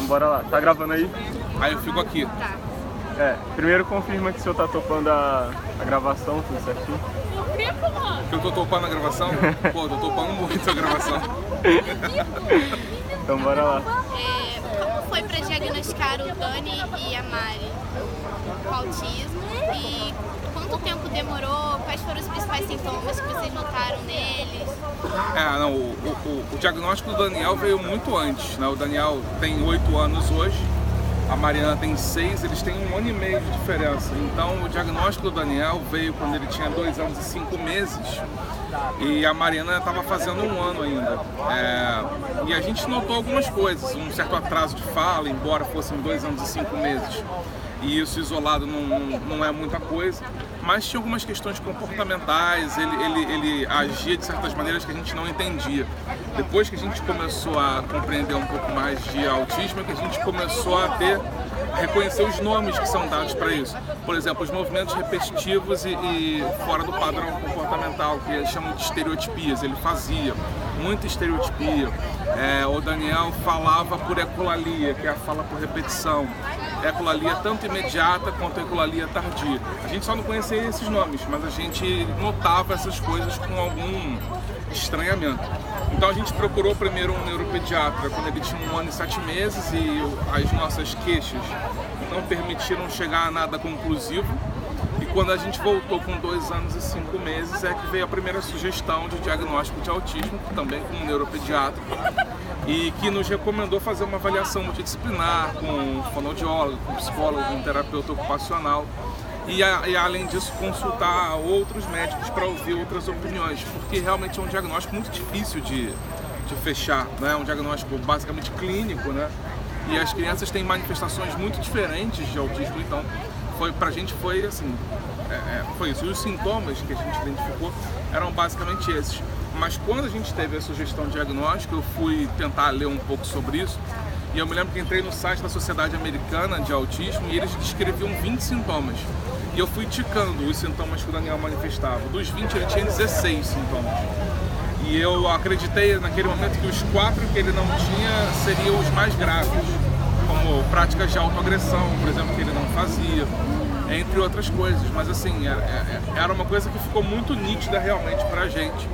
Então bora lá. Tá gravando aí? Aí eu fico aqui. Tá. Primeiro confirma que o senhor tá topando a gravação, tudo certinho? Que eu tô topando a gravação? Pô, tô topando muito a gravação. Então bora lá. Como foi para diagnosticar o Dani e a Mari com autismo e quanto tempo demorou? Quais foram os principais sintomas que vocês notaram neles? O diagnóstico do Daniel veio muito antes, né? O Daniel tem 8 anos hoje, a Mariana tem 6, eles têm 1 ano e meio de diferença. Então o diagnóstico do Daniel veio quando ele tinha 2 anos e 5 meses e a Mariana estava fazendo 1 ano ainda. E a gente notou algumas coisas, um certo atraso de fala, embora fossem 2 anos e 5 meses. E isso isolado não é muita coisa, mas tinha algumas questões comportamentais, ele agia de certas maneiras que a gente não entendia. Depois que a gente começou a compreender um pouco mais de autismo, é que a gente começou a reconhecer os nomes que são dados para isso. Por exemplo, os movimentos repetitivos e fora do padrão comportamental, que eles chamam de estereotipias. Ele fazia muita estereotipia. O Daniel falava por ecolalia, que é a fala por repetição. Ecolalia tanto imediata quanto ecolalia tardia. A gente só não conhecia esses nomes, mas a gente notava essas coisas com algum estranhamento. Então a gente procurou primeiro um neuropediatra quando ele tinha 1 ano e 7 meses e as nossas queixas não permitiram chegar a nada conclusivo. E quando a gente voltou com 2 anos e 5 meses é que veio a primeira sugestão de diagnóstico de autismo, também com um neuropediatra, e que nos recomendou fazer uma avaliação multidisciplinar com um fonoaudiólogo, com um psicólogo, com um terapeuta ocupacional e além disso consultar outros médicos para ouvir outras opiniões, porque realmente é um diagnóstico muito difícil de fechar, né? É um diagnóstico basicamente clínico, né? E as crianças têm manifestações muito diferentes de autismo, então pra gente foi assim, foi isso. E os sintomas que a gente identificou eram basicamente esses. Mas quando a gente teve a sugestão de diagnóstico, eu fui tentar ler um pouco sobre isso. E eu me lembro que entrei no site da Sociedade Americana de Autismo e eles descreviam 20 sintomas. E eu fui ticando os sintomas que o Daniel manifestava. Dos 20, ele tinha 16 sintomas. E eu acreditei naquele momento que os 4 que ele não tinha seriam os mais graves, como práticas de autoagressão, por exemplo, que ele não fazia, entre outras coisas. Mas assim, era uma coisa que ficou muito nítida realmente pra gente,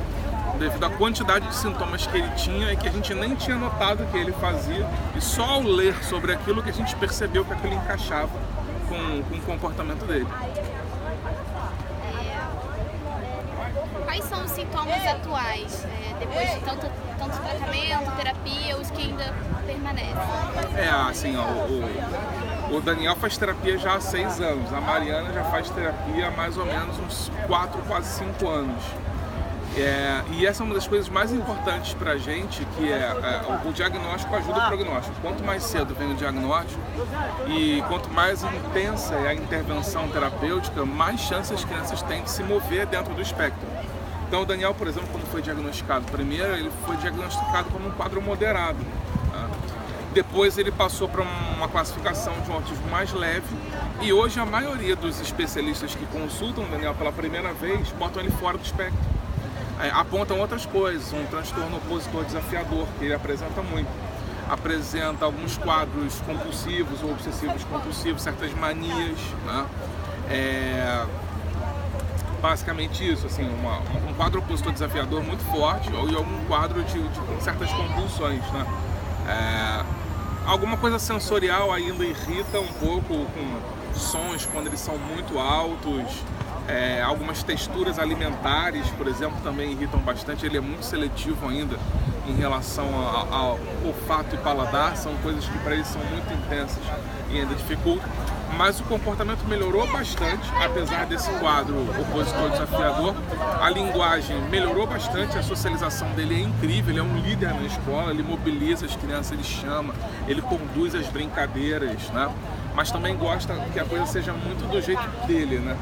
devido à quantidade de sintomas que ele tinha e que a gente nem tinha notado que ele fazia, e só ao ler sobre aquilo que a gente percebeu que aquilo encaixava com o comportamento dele. Quais são os sintomas atuais, depois de tanto tratamento, terapia, os que ainda permanecem? O Daniel faz terapia já há 6 anos, a Mariana já faz terapia há mais ou menos uns 4, quase 5 anos. E essa é uma das coisas mais importantes para a gente, que o diagnóstico ajuda o prognóstico. Quanto mais cedo vem o diagnóstico e quanto mais intensa é a intervenção terapêutica, mais chances as crianças têm de se mover dentro do espectro. Então o Daniel, por exemplo, quando foi diagnosticado primeiro, ele foi diagnosticado como um quadro moderado. Tá? Depois ele passou para uma classificação de um autismo mais leve e hoje a maioria dos especialistas que consultam o Daniel pela primeira vez botam ele fora do espectro. Apontam outras coisas, um transtorno opositor desafiador, que ele apresenta muito. Apresenta alguns quadros compulsivos ou obsessivos compulsivos, certas manias, né? Basicamente isso, assim, um quadro opositor desafiador muito forte ou algum quadro de certas compulsões, né? Alguma coisa sensorial ainda irrita um pouco, com sons quando eles são muito altos. Algumas texturas alimentares, por exemplo, também irritam bastante. Ele é muito seletivo ainda em relação ao olfato e paladar, são coisas que para ele são muito intensas e ainda dificultam. Mas o comportamento melhorou bastante, apesar desse quadro opositor desafiador. A linguagem melhorou bastante, a socialização dele é incrível, ele é um líder na escola, ele mobiliza as crianças, ele chama, ele conduz as brincadeiras, né? Mas também gosta que a coisa seja muito do jeito dele, né?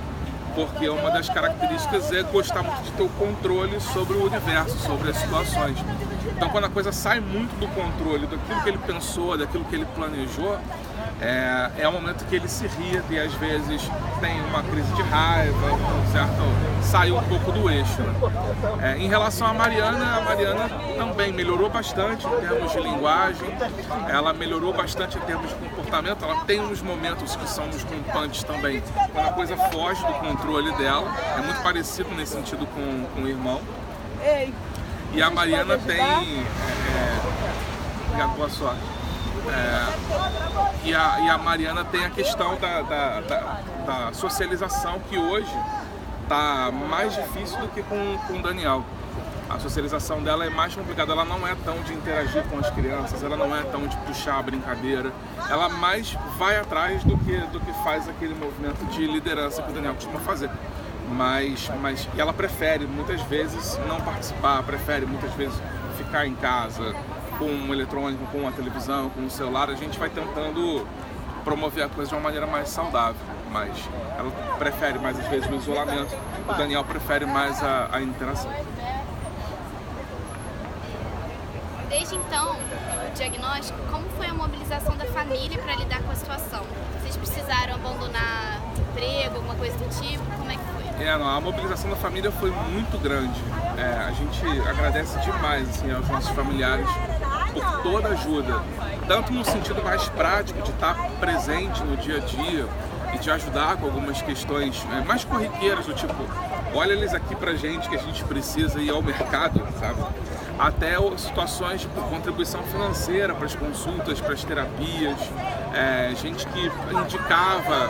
Porque uma das características é gostar muito de ter o controle sobre o universo, sobre as situações. Então quando a coisa sai muito do controle, daquilo que ele pensou, daquilo que ele planejou, É um momento que ele se irrita e às vezes tem uma crise de raiva, certo? Sai um pouco do eixo. Em relação à Mariana, a Mariana também melhorou bastante em termos de linguagem, ela melhorou bastante em termos de comportamento, ela tem uns momentos que são uns rompantes também, quando a coisa foge do controle dela, é muito parecido nesse sentido com o irmão. E a Mariana tem... Obrigado, boa sorte. E a Mariana tem a questão da socialização, que hoje está mais difícil do que com o Daniel. A socialização dela é mais complicada, ela não é tão de interagir com as crianças, ela não é tão de puxar a brincadeira, ela mais vai atrás do que faz aquele movimento de liderança que o Daniel costuma fazer. Mas e ela prefere muitas vezes não participar, prefere muitas vezes ficar em casa com um eletrônico, com uma televisão, com um celular. A gente vai tentando promover a coisa de uma maneira mais saudável, mas ela prefere mais às vezes o isolamento, o Daniel prefere mais a interação. Desde então, o diagnóstico, como foi a mobilização da família para lidar com a situação? Vocês precisaram abandonar emprego, alguma coisa do tipo? Como é que foi? A mobilização da família foi muito grande. A gente agradece demais assim, aos nossos familiares por toda a ajuda, tanto no sentido mais prático de estar presente no dia a dia e de ajudar com algumas questões mais corriqueiras, do tipo, olha eles aqui pra gente que a gente precisa ir ao mercado, sabe? Até situações de contribuição financeira para as consultas, para as terapias, gente que indicava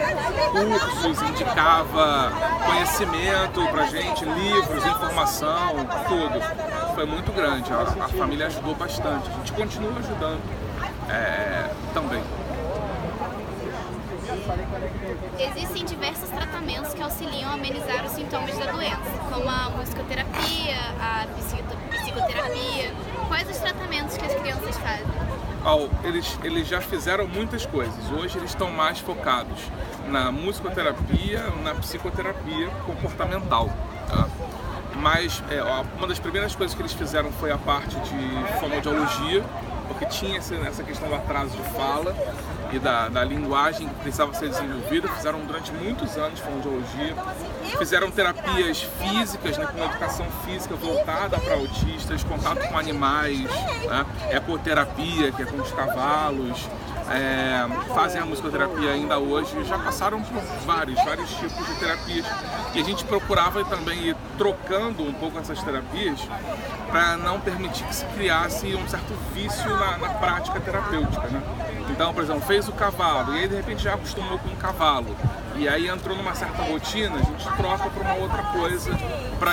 cursos, indicava conhecimento para gente, livros, informação, tudo. Foi muito grande, a família ajudou bastante, a gente continua ajudando também. Existem diversos tratamentos que auxiliam a amenizar os sintomas da doença, como a musicoterapia, a psicoterapia. Quais os tratamentos que as crianças fazem? Eles já fizeram muitas coisas. Hoje eles estão mais focados na musicoterapia, na psicoterapia comportamental. Tá? Mas uma das primeiras coisas que eles fizeram foi a parte de fonoaudiologia, porque tinha essa questão do atraso de fala e da linguagem que precisava ser desenvolvida. Fizeram durante muitos anos fonoaudiologia, fizeram terapias físicas, né, com educação física voltada para autistas, contato com animais, né, ecoterapia, que é com os cavalos, fazem a musicoterapia ainda hoje, já passaram por vários tipos de terapias, e a gente procurava também ir trocando um pouco essas terapias para não permitir que se criasse um certo vício na prática terapêutica, né? Então, por exemplo, fez o cavalo e aí de repente já acostumou com o cavalo e aí entrou numa certa rotina, a gente troca para uma outra coisa para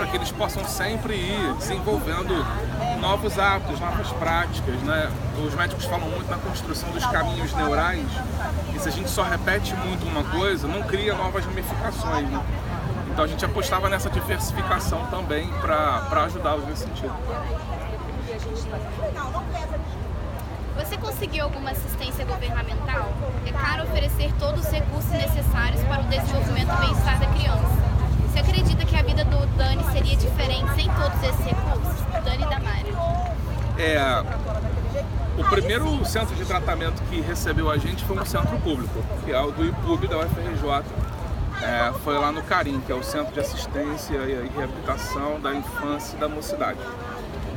que eles possam sempre ir desenvolvendo novos hábitos, novas práticas, né? Os médicos falam muito na construção dos caminhos neurais, e se a gente só repete muito uma coisa, não cria novas ramificações, né? Então a gente apostava nessa diversificação também para ajudá-los nesse sentido. Você conseguiu alguma assistência governamental? É caro oferecer todos os recursos necessários para o desenvolvimento e bem-estar da criança. Você acredita que a vida do Dani seria diferente sem todos esses recursos? Dani e da Mari. O primeiro centro de tratamento que recebeu a gente foi um centro público, que é o do IPUB da UFRJ. Foi lá no CARIM, que é o Centro de Assistência e Reabilitação da Infância e da Mocidade.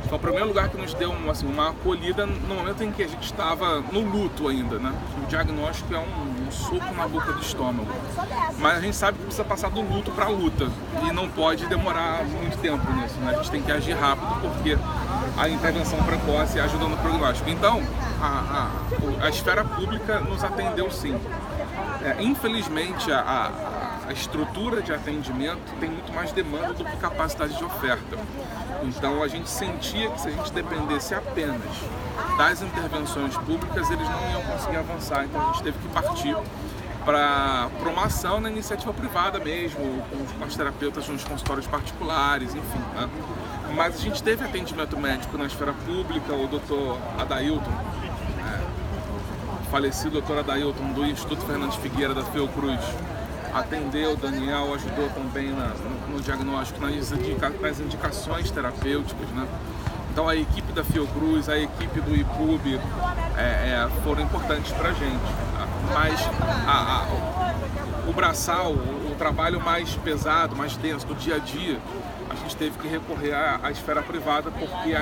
Foi o primeiro lugar que nos deu uma acolhida no momento em que a gente estava no luto ainda, né? O diagnóstico é um soco na boca do estômago. Mas a gente sabe que precisa passar do luto para a luta e não pode demorar muito tempo nisso, né? A gente tem que agir rápido porque a intervenção precoce ajuda no prognóstico. Então, a esfera pública nos atendeu sim. Infelizmente, a estrutura de atendimento tem muito mais demanda do que capacidade de oferta. Então a gente sentia que se a gente dependesse apenas das intervenções públicas, eles não iam conseguir avançar. Então a gente teve que partir para uma ação na iniciativa privada mesmo, com os terapeutas nos consultórios particulares, enfim, né? Mas a gente teve atendimento médico na esfera pública. O doutor Adailton, falecido doutor Adailton do Instituto Fernandes Figueira da Fiocruz, atendeu o Daniel, ajudou também no diagnóstico, nas indicações terapêuticas, né? Então Então a equipe da Fiocruz, a equipe do IPUB foram importantes para a gente. Mas o braçal, o trabalho mais pesado, mais denso do dia a dia, a gente teve que recorrer à esfera privada, porque